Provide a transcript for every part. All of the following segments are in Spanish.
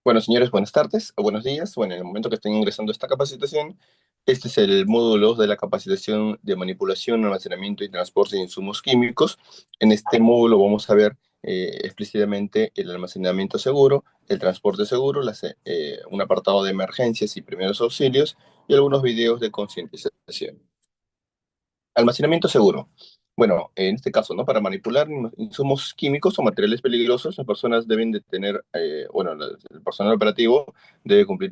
Bueno, señores, buenas tardes o buenos días. Bueno, en el momento que estén ingresando a esta capacitación, este es el módulo de la capacitación de manipulación, almacenamiento y transporte de insumos químicos. En este módulo vamos a ver explícitamente el almacenamiento seguro, el transporte seguro, un apartado de emergencias y primeros auxilios y algunos videos de concientización. Almacenamiento seguro. Bueno, en este caso, ¿no? Para manipular insumos químicos o materiales peligrosos, las personas deben de tener, el personal operativo debe cumplir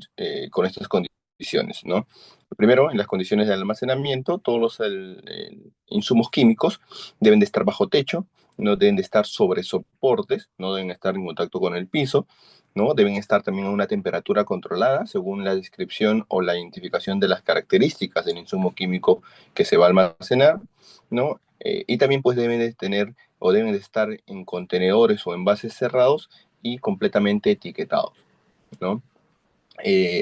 con estas condiciones, ¿no? Primero, en las condiciones de almacenamiento, todos los insumos químicos deben de estar bajo techo, no deben de estar sobre soportes, no deben estar en contacto con el piso, ¿no? Deben estar también a una temperatura controlada según la descripción o la identificación de las características del insumo químico que se va a almacenar, ¿no? Y también pues deben de tener o deben de estar en contenedores o envases cerrados y completamente etiquetados, ¿no?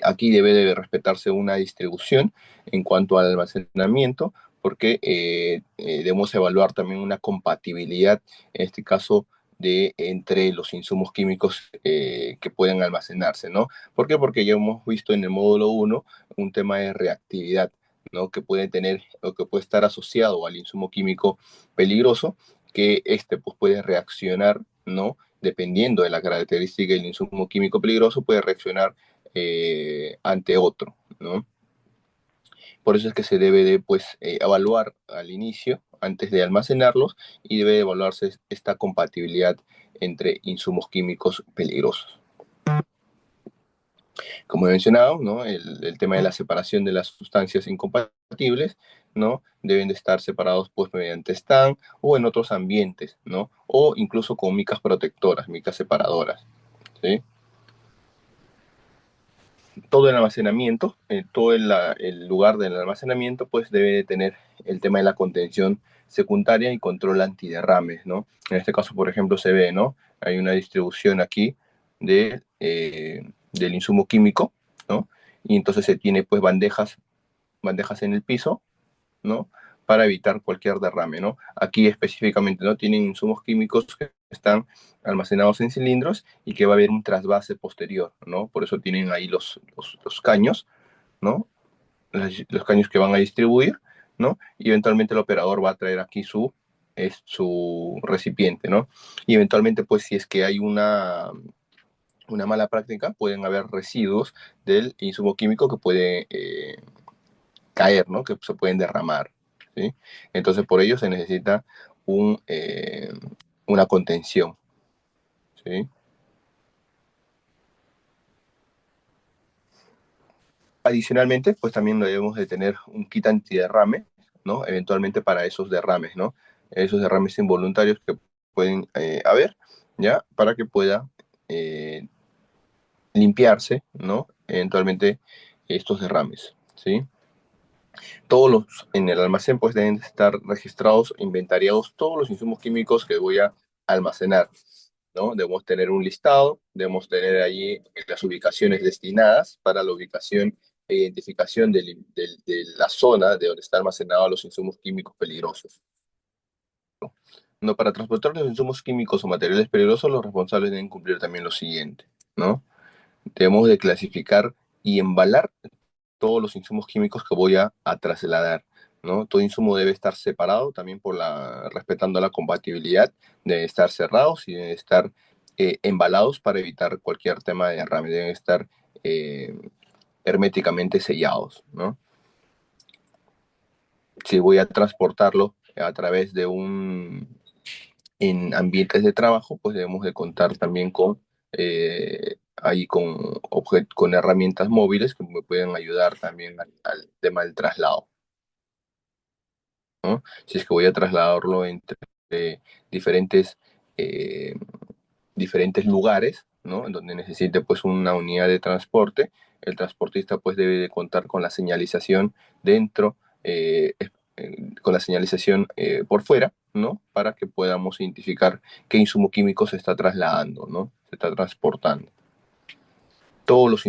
Aquí debe de respetarse una distribución en cuanto al almacenamiento, porque debemos evaluar también una compatibilidad, en este caso, entre los insumos químicos que pueden almacenarse, ¿no? ¿Por qué? Porque ya hemos visto en el módulo uno un tema de reactividad, ¿no? Que puede tener o que puede estar asociado al insumo químico peligroso, que este pues, puede reaccionar, ¿no? Dependiendo de la característica del insumo químico peligroso, puede reaccionar ante otro, ¿no? Por eso es que se debe de, pues, evaluar al inicio, antes de almacenarlos, y debe de evaluarse esta compatibilidad entre insumos químicos peligrosos. Como he mencionado, ¿no? El tema de la separación de las sustancias incompatibles, ¿no? Deben de estar separados pues mediante stand o en otros ambientes, ¿no? O incluso con micas protectoras, micas separadoras, ¿sí? Todo el almacenamiento, todo el lugar del almacenamiento, pues debe de tener el tema de la contención secundaria y control antiderrames, ¿no? En este caso, por ejemplo, se ve, ¿no? Hay una distribución aquí del insumo químico, ¿no? Y entonces se tiene, pues, bandejas en el piso, ¿no? Para evitar cualquier derrame, ¿no? Aquí específicamente, ¿no? Tienen insumos químicos que están almacenados en cilindros y que va a haber un trasvase posterior, ¿no? Por eso tienen ahí los caños, ¿no? Los caños que van a distribuir, ¿no? Y eventualmente el operador va a traer aquí su recipiente, ¿no? Y eventualmente, pues, si es que hay una mala práctica, pueden haber residuos del insumo químico que puede caer, ¿no? Que se pueden derramar, ¿sí? Entonces, por ello se necesita un, eh, una contención, ¿sí? Adicionalmente, pues también debemos de tener un kit antiderrame, ¿no? Eventualmente para esos derrames, ¿no? Esos derrames involuntarios que pueden haber, ¿ya? Para que pueda eh, limpiarse, ¿no? Eventualmente estos derrames, ¿sí? En el almacén pues deben estar registrados, inventariados todos los insumos químicos que voy a almacenar, ¿no? Debemos tener un listado, debemos tener allí las ubicaciones destinadas para la ubicación e identificación de la zona de donde están almacenados los insumos químicos peligrosos. No, para transportar los insumos químicos o materiales peligrosos, los responsables deben cumplir también lo siguiente, ¿no? Debemos de clasificar y embalar todos los insumos químicos que voy a trasladar, ¿no? Todo insumo debe estar separado también respetando la compatibilidad, deben estar cerrados y deben estar embalados para evitar cualquier tema de derrame, deben estar eh, herméticamente sellados, ¿no? Si voy a transportarlo a través en ambientes de trabajo, pues debemos de contar también con herramientas móviles que me pueden ayudar también al tema del traslado, ¿no? Si es que voy a trasladarlo entre diferentes, eh, diferentes lugares, ¿no? En donde necesite pues una unidad de transporte, el transportista pues debe de contar con la señalización dentro, con la señalización por fuera, ¿no? Para que podamos identificar qué insumo químico se está trasladando, ¿no? Se está transportando. Todos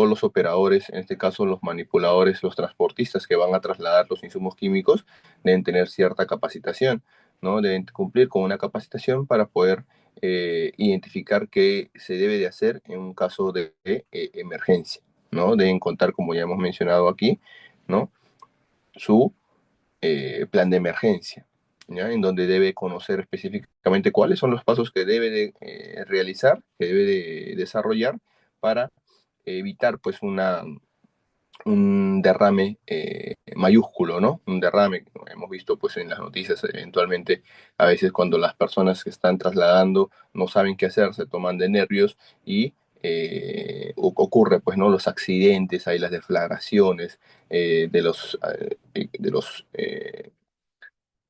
los operadores, en este caso los manipuladores, los transportistas que van a trasladar los insumos químicos, deben tener cierta capacitación, ¿no? Deben cumplir con una capacitación para poder identificar qué se debe de hacer en un caso de emergencia, ¿no? Deben contar, como ya hemos mencionado aquí, ¿no? Su plan de emergencia, ¿ya? En donde debe conocer específicamente cuáles son los pasos que debe de realizar, que debe de desarrollar para evitar pues un derrame mayúsculo, ¿no? Un derrame, como hemos visto pues en las noticias eventualmente, a veces cuando las personas que están trasladando no saben qué hacer, se toman de nervios y ocurre pues, ¿no? Los accidentes, hay las deflagraciones de los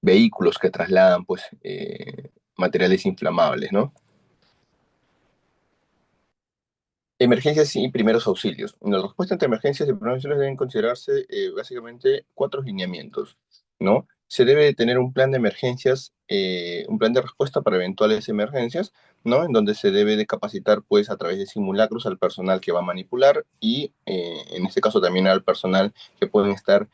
vehículos que trasladan pues materiales inflamables, ¿no? Emergencias y primeros auxilios. En la respuesta ante emergencias y primeros auxilios deben considerarse básicamente cuatro lineamientos, ¿no? Se debe de tener un plan de emergencias, un plan de respuesta para eventuales emergencias, ¿no? En donde se debe de capacitar, pues, a través de simulacros al personal que va a manipular y, en este caso, también al personal que pueden estar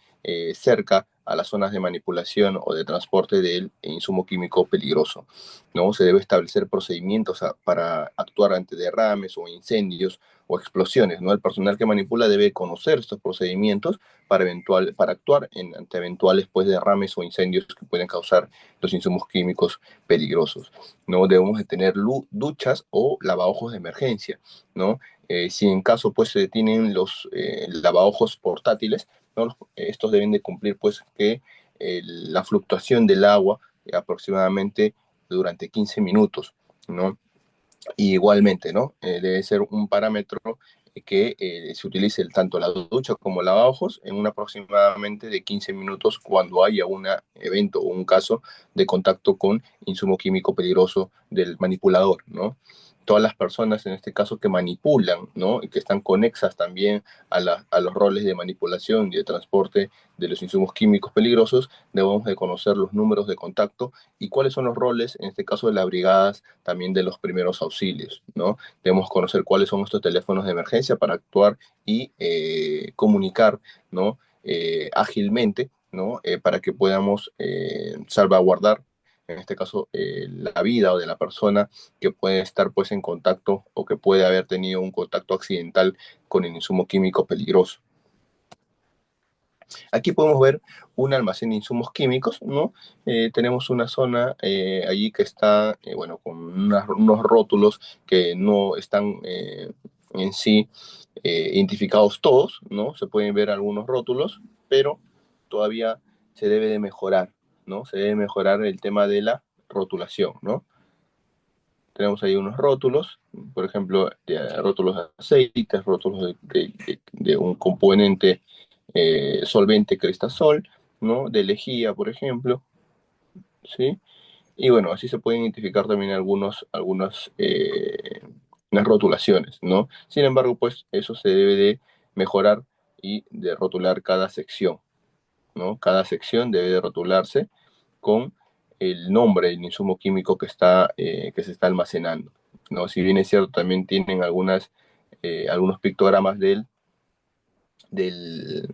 cerca a las zonas de manipulación o de transporte del insumo químico peligroso, ¿no? Se debe establecer procedimientos para actuar ante derrames o incendios o explosiones, ¿no? El personal que manipula debe conocer estos procedimientos para actuar ante eventuales pues, derrames o incendios que pueden causar los insumos químicos peligrosos, ¿no? Debemos de tener duchas o lavaojos de emergencia, ¿no? Si en caso pues se tienen los lavaojos portátiles, ¿no? Estos deben de cumplir pues que la fluctuación del agua aproximadamente durante 15 minutos, ¿no? Y igualmente, ¿no? Debe ser un parámetro que se utilice tanto la ducha como lavabojos en un aproximadamente de 15 minutos cuando haya un evento o un caso de contacto con insumo químico peligroso del manipulador, ¿no? Todas las personas, en este caso, que manipulan, ¿no? Y que están conexas también a los roles de manipulación y de transporte de los insumos químicos peligrosos, debemos de conocer los números de contacto y cuáles son los roles, en este caso, de las brigadas también de los primeros auxilios, ¿no? Debemos conocer cuáles son estos teléfonos de emergencia para actuar y comunicar, ¿no? Ágilmente, ¿no? Para que podamos salvaguardar, en este caso, la vida o de la persona que puede estar pues en contacto o que puede haber tenido un contacto accidental con el insumo químico peligroso. Aquí podemos ver un almacén de insumos químicos, ¿no? Tenemos una zona allí que está, bueno, con unos rótulos que no están en sí identificados todos, ¿no? Se pueden ver algunos rótulos, pero todavía se debe de mejorar, ¿no? Se debe mejorar el tema de la rotulación, ¿no? Tenemos ahí unos rótulos, por ejemplo, rótulos de aceites, rótulos de un componente solvente cristasol, ¿no? De lejía, por ejemplo, ¿sí? Y bueno, así se pueden identificar también algunas unas rotulaciones, ¿no? Sin embargo, pues eso se debe de mejorar y de rotular cada sección, ¿no? Cada sección debe de rotularse con el nombre del insumo químico que se está almacenando, ¿no? Si bien es cierto, también tienen algunos pictogramas del, del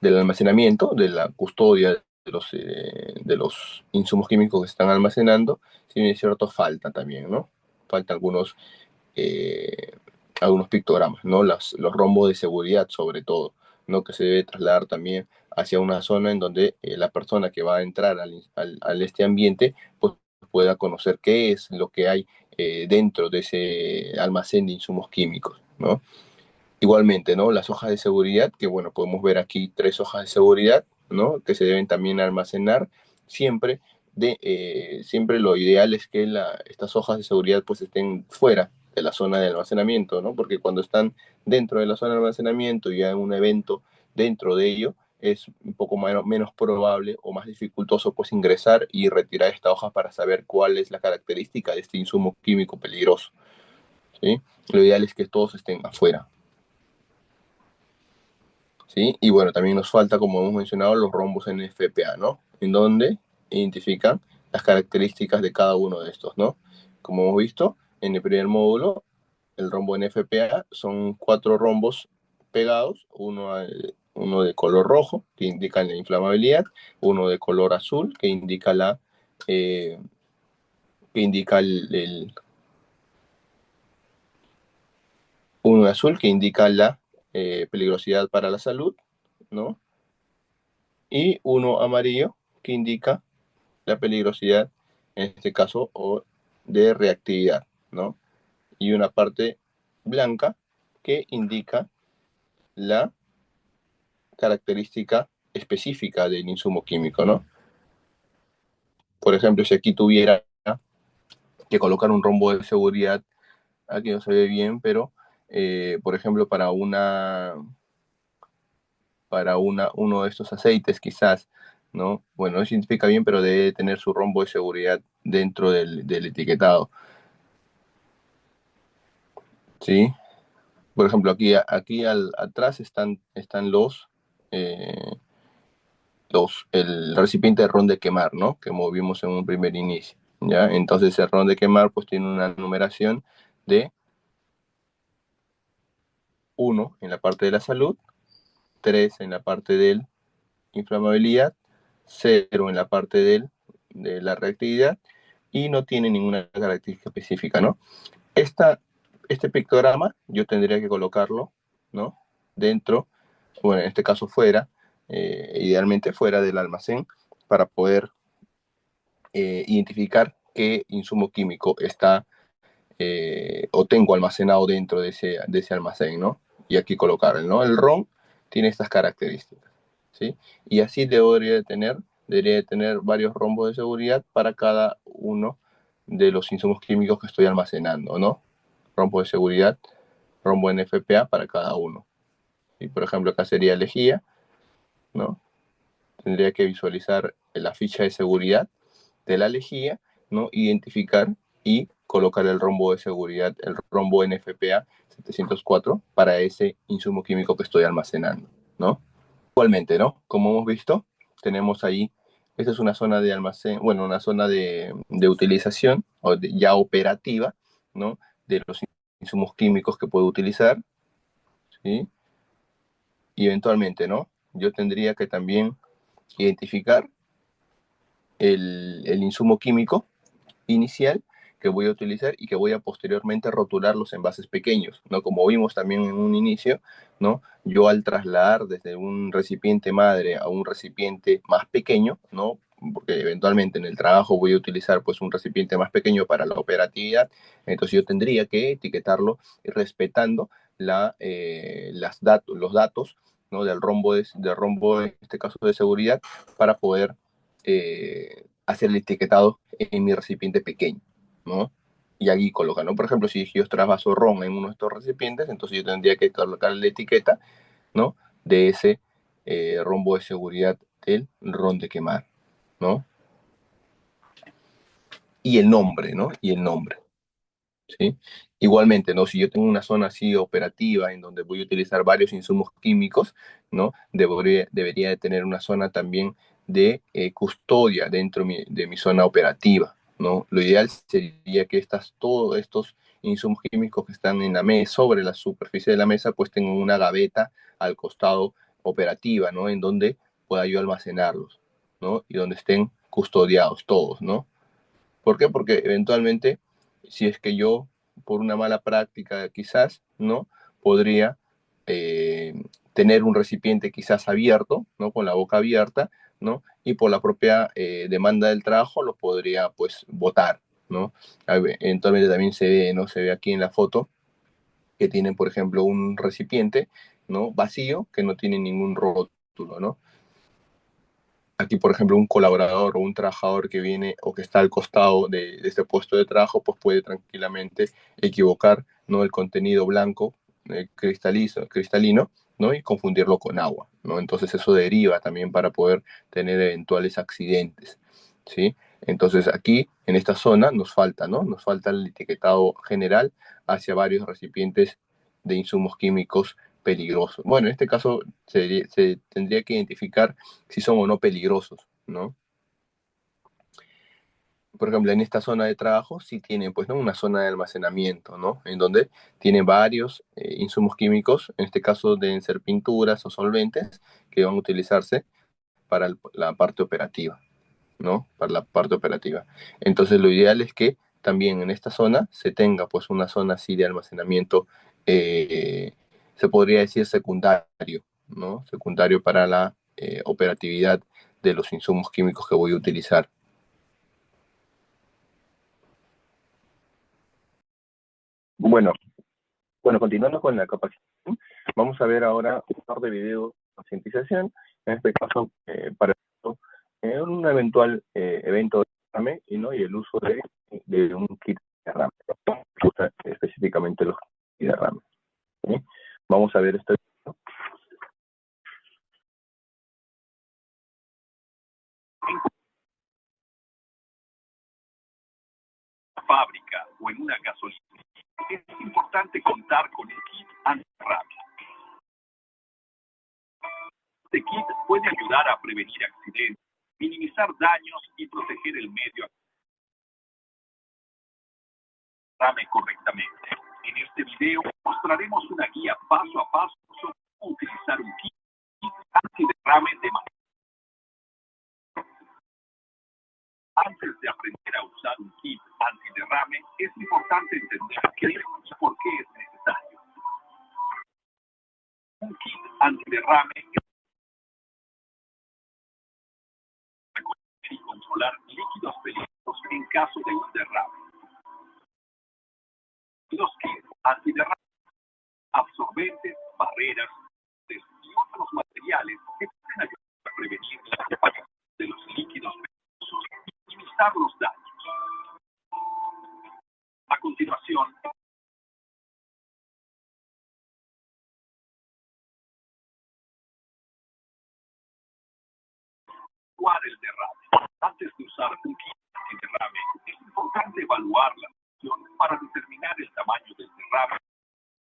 almacenamiento, de la custodia de los insumos químicos que están almacenando, si bien es cierto, falta también, ¿no? Faltan eh, algunos pictogramas, ¿no? Los rombos de seguridad sobre todo, ¿no? Que se debe trasladar también hacia una zona en donde la persona que va a entrar al este ambiente, pues pueda conocer qué es lo que hay dentro de ese almacén de insumos químicos, ¿no? Igualmente, ¿no? Las hojas de seguridad, que bueno, podemos ver aquí tres hojas de seguridad, ¿no? Que se deben también almacenar siempre. Siempre lo ideal es que estas hojas de seguridad pues estén fuera de la zona de almacenamiento, ¿no? Porque cuando están dentro de la zona de almacenamiento y hay un evento dentro de ello, es un poco menos probable o más dificultoso pues ingresar y retirar esta hoja para saber cuál es la característica de este insumo químico peligroso, ¿sí? Lo ideal es que todos estén afuera. ¿Sí? Y bueno, también nos falta, como hemos mencionado, los rombos NFPA, ¿no? En donde identifican las características de cada uno de estos, ¿no? Como hemos visto en el primer módulo, el rombo NFPA son cuatro rombos pegados, uno de color rojo, que indica la inflamabilidad, uno de color azul, que indica eh, que indica uno azul que indica la peligrosidad para la salud, ¿no? Y uno amarillo que indica la peligrosidad, en este caso, o de reactividad, ¿no? Y una parte blanca que indica la característica específica del insumo químico, ¿no? Por ejemplo, si aquí tuviera que colocar un rombo de seguridad, aquí no se ve bien, pero por ejemplo, uno de estos aceites quizás, ¿no? Bueno, no se identifica bien, pero debe tener su rombo de seguridad dentro del etiquetado, ¿sí? Por ejemplo, aquí atrás están eh, el recipiente de ron de quemar, ¿no? Que movimos en un primer inicio, ¿ya? Entonces el ron de quemar pues tiene una numeración de 1 en la parte de la salud, 3 en la parte de inflamabilidad, 0 en la parte de la reactividad y no tiene ninguna característica específica, ¿no? Esta, este pictograma yo tendría que colocarlo, ¿no? Dentro, bueno, en este caso fuera, idealmente fuera del almacén, para poder identificar qué insumo químico está o tengo almacenado dentro de ese almacén, ¿no? Y aquí colocarlo, ¿no? El ROM tiene estas características, ¿sí? Y así debería de tener varios rombos de seguridad para cada uno de los insumos químicos que estoy almacenando, ¿no? Rombo de seguridad, rombo NFPA para cada uno. Y por ejemplo, acá sería lejía, ¿no? Tendría que visualizar la ficha de seguridad de la lejía, ¿no? Identificar y colocar el rombo de seguridad, el rombo NFPA 704 para ese insumo químico que estoy almacenando, ¿no? Igualmente, ¿no? Como hemos visto, tenemos ahí, esta es una zona de almacén, bueno, una zona de utilización o ya operativa, ¿no? De los insumos químicos que puedo utilizar, ¿sí? Y eventualmente, ¿no? Yo tendría que también identificar el insumo químico inicial que voy a utilizar y que voy a posteriormente rotular los envases pequeños, ¿no? Como vimos también en un inicio, ¿no? Yo al trasladar desde un recipiente madre a un recipiente más pequeño, ¿no? Porque eventualmente en el trabajo voy a utilizar pues un recipiente más pequeño para la operatividad, entonces yo tendría que etiquetarlo respetando los datos, ¿no? Del rombo, en este caso de seguridad, para poder hacer el etiquetado en mi recipiente pequeño, ¿no? Y allí colocan, ¿no? Por ejemplo, si yo trasvaso ron en uno de estos recipientes, entonces yo tendría que colocar la etiqueta, ¿no? De ese rombo de seguridad del ron de quemar, ¿no? Y el nombre, ¿no? Y el nombre, ¿sí? Igualmente, ¿no? Si yo tengo una zona así operativa en donde voy a utilizar varios insumos químicos, ¿no? Debería de tener una zona también de custodia dentro de mi zona operativa, ¿no? Lo ideal sería que todos estos insumos químicos que están en la mesa, sobre la superficie de la mesa, pues tengan una gaveta al costado operativa, ¿no? En donde pueda yo almacenarlos, ¿no? Y donde estén custodiados todos, ¿no? ¿Por qué? Porque eventualmente, si es que yo, por una mala práctica quizás, ¿no? Podría eh, tener un recipiente quizás abierto, ¿no? Con la boca abierta, ¿no? Y por la propia demanda del trabajo lo podría, pues, botar, ¿no? Eventualmente también se ve, ¿no? Se ve aquí en la foto que tienen, por ejemplo, un recipiente, ¿no? Vacío, que no tiene ningún rótulo, ¿no? Aquí, por ejemplo, un colaborador o un trabajador que viene o que está al costado de este puesto de trabajo, pues puede tranquilamente equivocar, ¿no? El contenido blanco, cristalino, ¿no? Y confundirlo con agua, ¿no? Entonces eso deriva también para poder tener eventuales accidentes, ¿sí? Entonces aquí, en esta zona, nos falta, ¿no? Nos falta el etiquetado general hacia varios recipientes de insumos químicos peligrosos. Bueno, en este caso se tendría que identificar si son o no peligrosos, ¿no? Por ejemplo, en esta zona de trabajo sí tienen, pues, ¿no? Una zona de almacenamiento, ¿no? En donde tienen varios insumos químicos, en este caso deben ser pinturas o solventes que van a utilizarse para la parte operativa. ¿no? Para la parte operativa. Entonces, lo ideal es que también en esta zona se tenga pues una zona así de almacenamiento, eh, se podría decir secundario, ¿no? Secundario para la operatividad de los insumos químicos que voy a utilizar. Bueno, continuando con la capacitación, vamos a ver ahora un par de videos de concientización, en este caso para un eventual evento de derrame ¿no? Y el uso de un kit de derrame, específicamente los kits de derrame. ¿Sí? Vamos a ver este video. Fábrica o en una gasolinera, es importante contar con el kit antirrame. Este kit puede ayudar a prevenir accidentes, minimizar daños y proteger el medio ambiente correctamente. En este video mostraremos una guía paso a paso sobre cómo utilizar un kit antiderrame de manera. Antes de aprender a usar un kit antiderrame, es importante entender qué y por qué es necesario. Un kit antiderrame es reconocer y controlar líquidos peligrosos en caso de un derrame. Los kits antiderrame, absorbentes, barreras y otros materiales que pueden ayudar a prevenir la propagación de los líquidos peligrosos y minimizar los daños. A continuación, evaluar el derrame. Antes de usar un kit antiderrame, es importante evaluar la situación para determinar el tamaño del derrame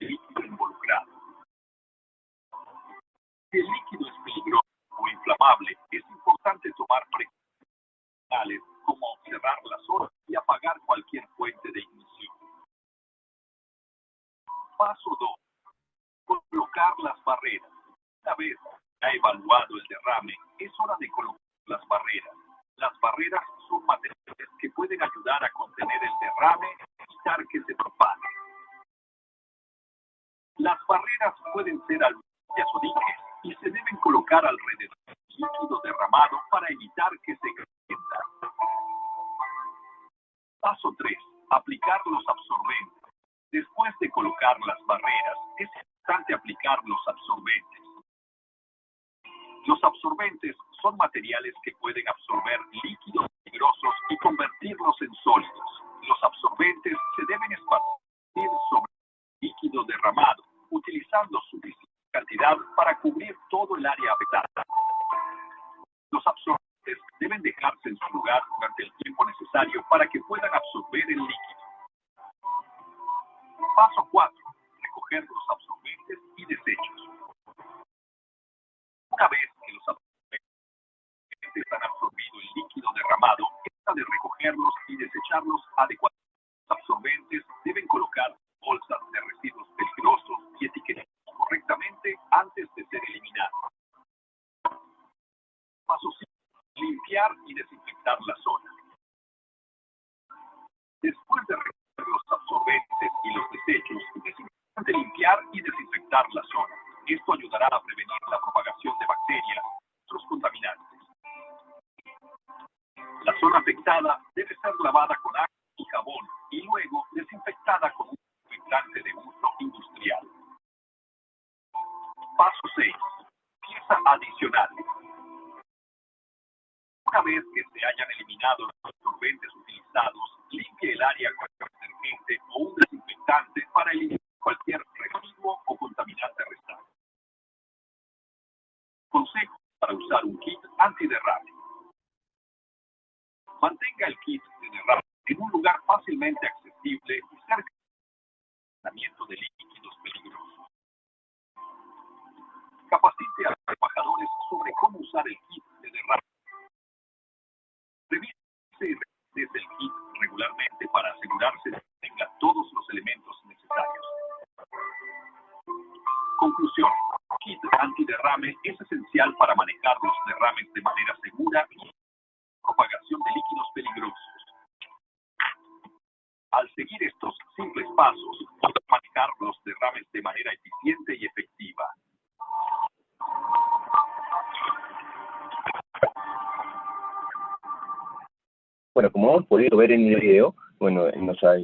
y el líquido involucrado. Si el líquido es peligroso o inflamable, es importante tomar precauciones como cerrar las horas y apagar cualquier fuente de ignición. Paso 2. Colocar las barreras. Una vez que ha evaluado el derrame, es hora de colocar las barreras. Las barreras son materiales que pueden ayudar a contener el derrame y evitar que se propague. Las barreras pueden ser aluminias o níqueles y se deben colocar alrededor del líquido derramado para evitar que se extienda. Paso 3. Aplicar los absorbentes. Después de colocar las barreras, es importante aplicar los absorbentes. Los absorbentes son materiales que pueden absorber líquidos peligrosos y convertirlos en sólidos. Los absorbentes se deben esparcir sobre el líquido derramado, utilizando suficiente cantidad para cubrir todo el área afectada. Los absorbentes deben dejarse en su lugar durante el tiempo necesario para que puedan absorber el líquido. Paso 4. Recoger los absorbentes y desechos. Una vez que los absorbentes han absorbido el líquido derramado, es hora de recogerlos y desecharlos adecuadamente. Los absorbentes deben colocar bolsas de residuos peligrosos y etiquetados correctamente antes de ser eliminados. Paso 5. Limpiar y desinfectar la zona. Después de recoger los absorbentes y los desechos, es importante limpiar y desinfectar la zona. Esto ayudará a prevenir la propagación de bacterias y otros contaminantes. La zona afectada debe ser lavada con agua y jabón y luego desinfectada con un desinfectante de uso industrial. Paso 6. Pieza adicional. Una vez que se hayan eliminado los absorbentes utilizados, limpie el área con detergente o un desinfectante para eliminar cualquier residuo o contaminante restante. Consejos para usar un kit antiderrame. Mantenga el kit de derrame en un lugar fácilmente accesible y cerca del almacenamiento de líquidos peligrosos. Capacite a los trabajadores sobre cómo usar el kit de derrame. Revise y regrese el kit regularmente para asegurarse de que tenga todos los elementos necesarios. Conclusión. El kit antiderrame es esencial para manejar los derrames de manera segura y propagación. eliminación de líquidos peligrosos. Al seguir estos simples pasos, podrás manejar los derrames de manera eficiente y efectiva. Bueno, como hemos podido ver en el video, bueno,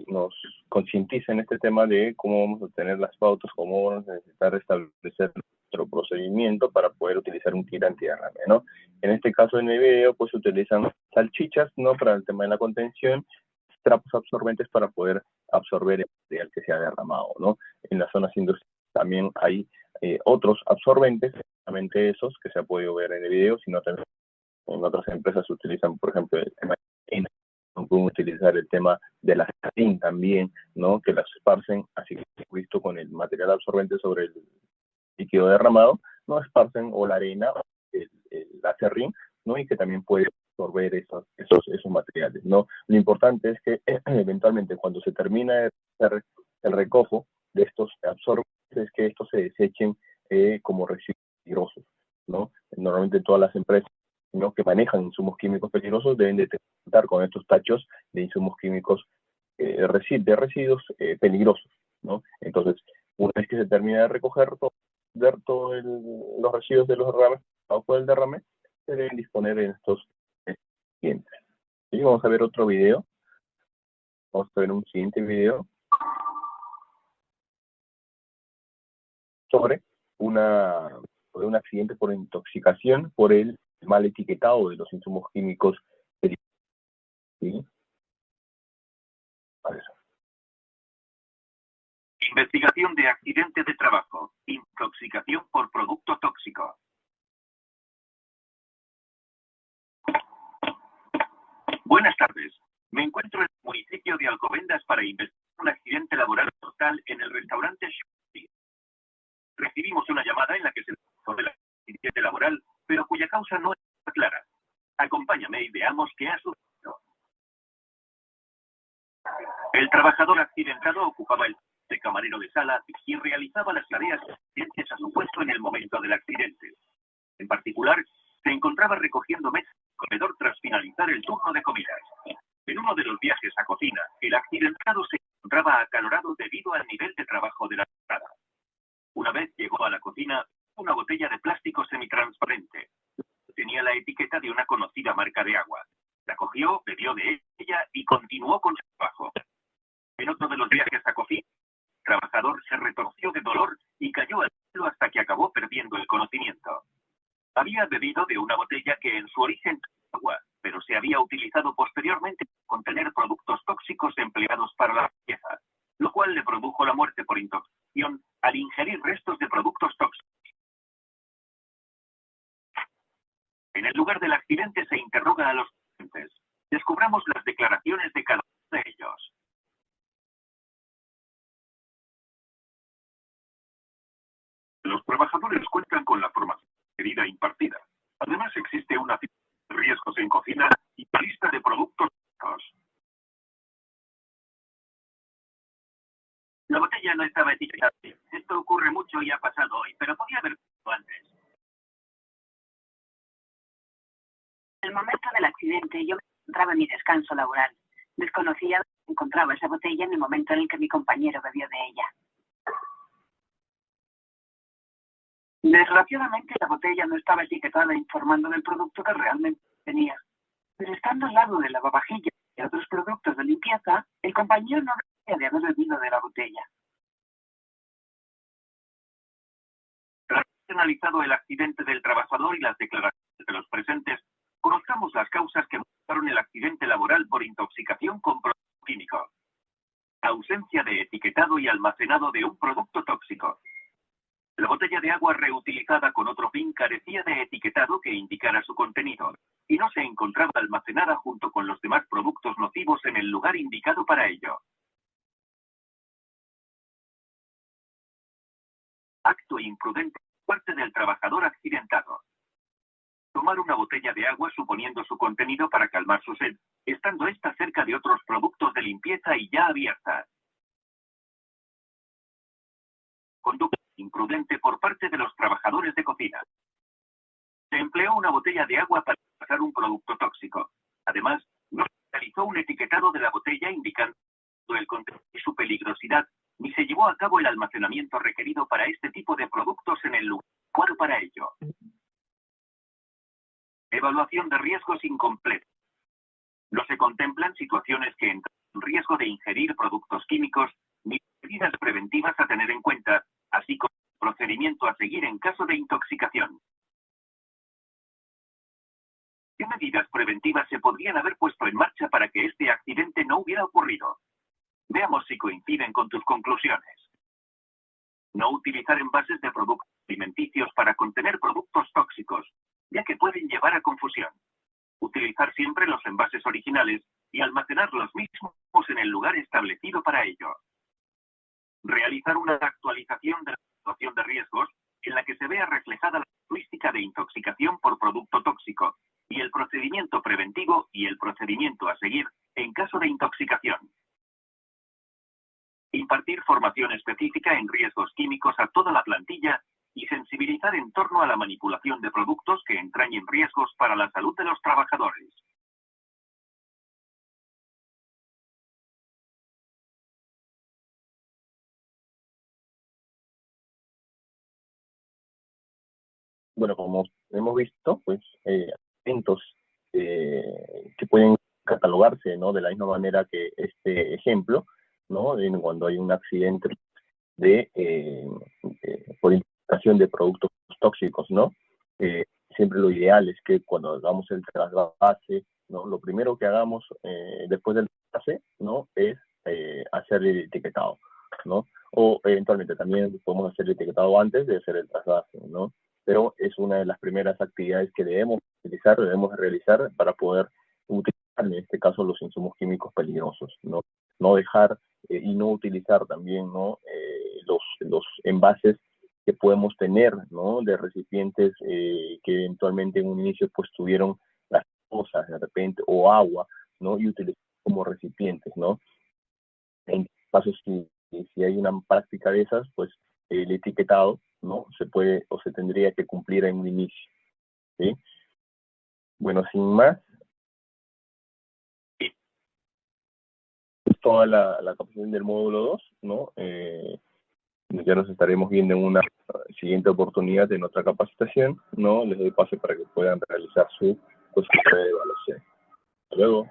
nos concientiza en este tema de cómo vamos a obtener las pautas, cómo vamos a necesitar establecer nuestro procedimiento para poder utilizar un kit antiderrame, ¿no? En este caso, en el video, pues se utilizan salchichas, ¿no? Para el tema de la contención, trapos absorbentes para poder absorber el material que se ha derramado, ¿no? En las zonas industriales también hay otros absorbentes, solamente esos que se ha podido ver en el video, sino también en otras empresas se utilizan, por ejemplo, el tema de pueden utilizar el tema de la satín también, ¿no? Que las esparcen, así que visto con el material absorbente sobre el líquido derramado, ¿no? Esparcen o la arena, o el acerrín, ¿no? Y que también puede absorber esos materiales, ¿no? Lo importante es que eventualmente cuando se termina de hacer el recojo de estos absorbentes, es que estos se desechen como residuos peligrosos, ¿no? Normalmente todas las empresas, ¿no?, que manejan insumos químicos peligrosos deben de contar con estos tachos de insumos químicos de residuos peligrosos, ¿no? Entonces, una vez que se termina de recoger todos los residuos de los derrames, abajo del derrame, se deben disponer en estos siguientes. Y vamos a ver otro video. Vamos a ver un siguiente video sobre un accidente por intoxicación por el mal etiquetado de los insumos químicos. ¿Sí? A ver. Investigación de accidente de trabajo. Intoxicación por producto tóxico. Buenas tardes. Me encuentro en el municipio de Alcobendas para investigar un accidente laboral mortal en el restaurante Shopee. Recibimos una llamada en la que se trató del accidente laboral, pero cuya causa no está clara. Acompáñame y veamos qué ha sucedido. El trabajador accidentado ocupaba el de camarero de sala y realizaba las tareas correspondientes a su puesto en el momento del accidente. En particular, se encontraba recogiendo mesas del comedor tras finalizar el turno de comidas. En uno de los viajes a cocina, el accidentado se encontraba acalorado debido al nivel de trabajo de la entrada. Una vez llegó a la cocina, una botella de plástico semitransparente. Tenía la etiqueta de una conocida marca de agua. La cogió, bebió de ella y continuó con su trabajo. En otro de los viajes a cocina, el trabajador se retorció de dolor y cayó al suelo hasta que acabó perdiendo el conocimiento. Había bebido de una botella que en su origen tenía agua, pero se había utilizado posteriormente para contener productos tóxicos empleados para la limpieza, lo cual le produjo la muerte por intoxicación al ingerir restos de productos tóxicos. En el lugar del accidente se interroga a los presentes. Descubramos las declaraciones de cada uno de ellos. Los trabajadores cuentan con la formación requerida e impartida. Además, existe una lista de riesgos en cocina y una lista de productos tóxicos. La botella no estaba etiquetada. Esto ocurre mucho y ha pasado hoy, pero podía haber pasado antes. En el momento del accidente, yo me encontraba en mi descanso laboral. Desconocía dónde se encontraba esa botella en el momento en el que mi compañero bebió de ella. Desgraciadamente, la botella no estaba etiquetada informando del producto que realmente tenía. Pero estando al lado del lavavajillas y otros productos de limpieza, el compañero no debería de haber bebido de la botella. Tras haber analizado el accidente del trabajador y las declaraciones de los presentes, conozcamos las causas que motivaron el accidente laboral por intoxicación con producto químico. Ausencia de etiquetado y almacenado de un producto tóxico. La botella de agua reutilizada con otro fin carecía de etiquetado que indicara su contenido, y no se encontraba almacenada junto con los demás productos nocivos en el lugar indicado para ello. Acto imprudente por parte del trabajador accidentado. Tomar una botella de agua suponiendo su contenido para calmar su sed, estando ésta cerca de otros productos de limpieza y ya abierta. Conducta imprudente por parte de los trabajadores de cocina. Se empleó una botella de agua para pasar un producto tóxico. Además, no se realizó un etiquetado de la botella indicando el contenido y su peligrosidad, ni se llevó a cabo el almacenamiento requerido para este tipo de productos en el lugar adecuado para ello. Evaluación de riesgos incompleta. No se contemplan situaciones que entran en riesgo de ingerir productos químicos ni medidas preventivas a tener en cuenta, así como el procedimiento a seguir en caso de intoxicación. ¿Qué medidas preventivas se podrían haber puesto en marcha para que este accidente no hubiera ocurrido? Veamos si coinciden con tus conclusiones. No utilizar envases de productos alimenticios para contener productos tóxicos, ya que pueden llevar a confusión. Utilizar siempre los envases originales y almacenar los mismos en el lugar establecido para ello. Realizar una actualización de la situación de riesgos en la que se vea reflejada la casuística de intoxicación por producto tóxico y el procedimiento preventivo y el procedimiento a seguir en caso de intoxicación. Impartir formación específica en riesgos químicos a toda la plantilla y sensibilizar en torno a la manipulación de productos que entrañen riesgos para la salud de los trabajadores. Bueno, como hemos visto, pues eventos que pueden catalogarse, ¿no? De la misma manera que este ejemplo, ¿no? Cuando hay un accidente por intoxicación de productos tóxicos, ¿no? Siempre lo ideal es que cuando hagamos el trasvase, ¿no? Lo primero que hagamos después del trasvase, ¿no? Es hacer el etiquetado, ¿no? O eventualmente también podemos hacer el etiquetado antes de hacer el trasvase, ¿no? Pero es una de las primeras actividades que debemos utilizar, debemos realizar para poder utilizar, en este caso, los insumos químicos peligrosos, ¿no? No dejar y no utilizar también, ¿no? Los envases que podemos tener, ¿no? De recipientes que eventualmente en un inicio pues tuvieron las cosas de repente o agua, ¿no? Y utilizar como recipientes, ¿no? En caso si hay una práctica de esas, pues el etiquetado, ¿no? Se puede o se tendría que cumplir en un inicio, ¿sí? Bueno, sin más, toda la capacitación del módulo 2, ¿no? Ya nos estaremos viendo en una siguiente oportunidad en otra capacitación, ¿no? Les doy paso para que puedan realizar su proceso de evaluación. Hasta luego.